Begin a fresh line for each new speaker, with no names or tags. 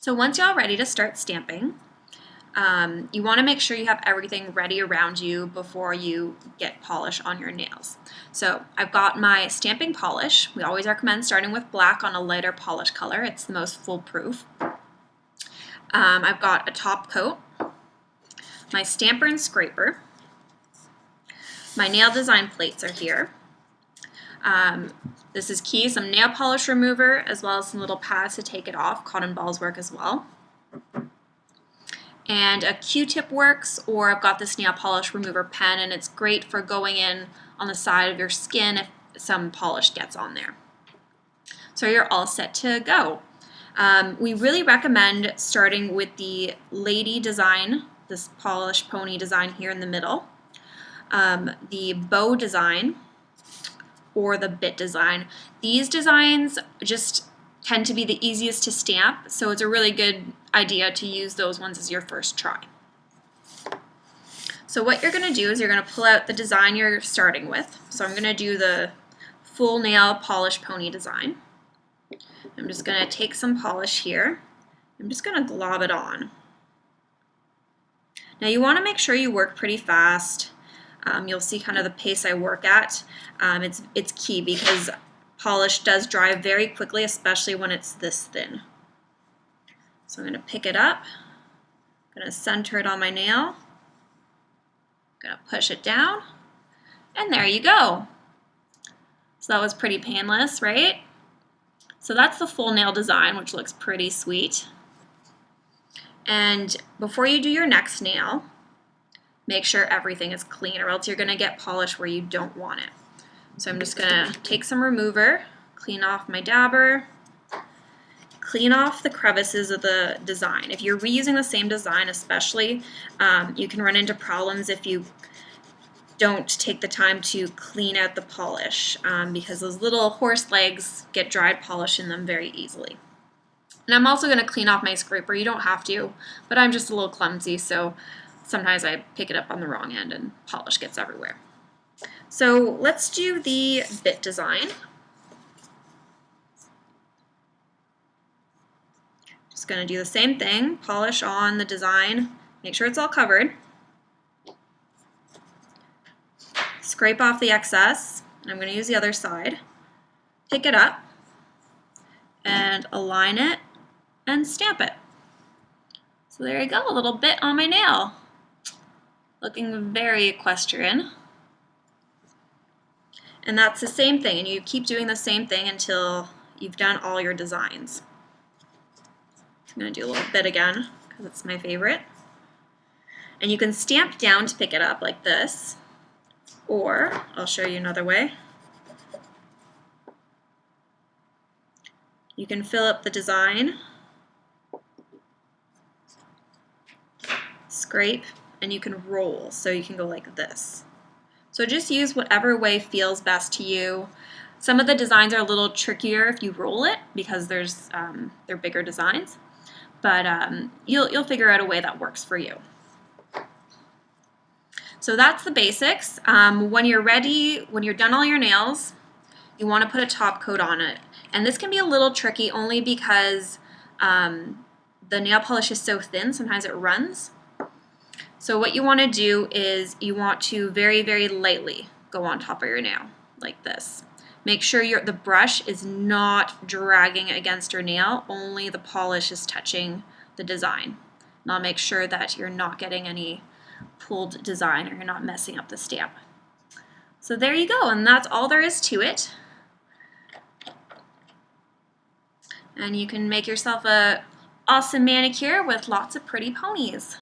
So once you're all ready to start stamping, you want to make sure you have everything ready around you before you get polish on your nails. So I've got my stamping polish. We always recommend starting with black on a lighter polish color. It's the most foolproof. I've got a top coat, my stamper and scraper. My nail design plates are here. This is key, some nail polish remover as well as some little pads to take it off. Cotton balls work as well. And a Q-tip works, or I've got this nail polish remover pen, and it's great for going in on the side of your skin if some polish gets on there. So you're all set to go. We really recommend starting with the lady design, this polish pony design here in the middle, the bow design, or the bit design. These designs just tend to be the easiest to stamp, so it's a really good idea to use those ones as your first try. So what you're going to do is you're going to pull out the design you're starting with. So I'm going to do the full nail polish pony design. I'm just going to take some polish here. I'm just going to glob it on. Now you want to make sure you work pretty fast. You'll see kind of the pace I work at. It's key because polish does dry very quickly, especially when it's this thin. So I'm going to pick it up, I'm going to center it on my nail, I'm going to push it down, and there you go. So that was pretty painless, right? So that's the full nail design, which looks pretty sweet. And before you do your next nail, make sure everything is clean, or else you're going to get polish where you don't want it. So I'm just going to take some remover, clean off my dabber, clean off the crevices of the design. If you're reusing the same design especially, you can run into problems if you don't take the time to clean out the polish because those little horse legs get dried polish in them very easily. And I'm also going to clean off my scraper. You don't have to, but I'm just a little clumsy, so sometimes I pick it up on the wrong end and polish gets everywhere. So let's do the bit design. Just going to do the same thing, polish on the design, make sure it's all covered. Scrape off the excess, and I'm going to use the other side. Pick it up and align it and stamp it. So there you go, a little bit on my nail. Looking very equestrian. And that's the same thing, and you keep doing the same thing until you've done all your designs. I'm going to do a little bit again because it's my favorite. And you can stamp down to pick it up like this, or I'll show you another way. You can fill up the design, scrape, and you can roll, so you can go like this. So just use whatever way feels best to you. Some of the designs are a little trickier if you roll it because they're bigger designs, but you'll figure out a way that works for you. So that's the basics. When you're ready, when you're done all your nails, you want to put a top coat on it. And this can be a little tricky only because the nail polish is so thin, sometimes it runs. So what you want to do is you want to very, very lightly go on top of your nail, like this. Make sure the brush is not dragging against your nail, only the polish is touching the design. And I'll make sure that you're not getting any pulled design or you're not messing up the stamp. So there you go, and that's all there is to it. And you can make yourself an awesome manicure with lots of pretty ponies.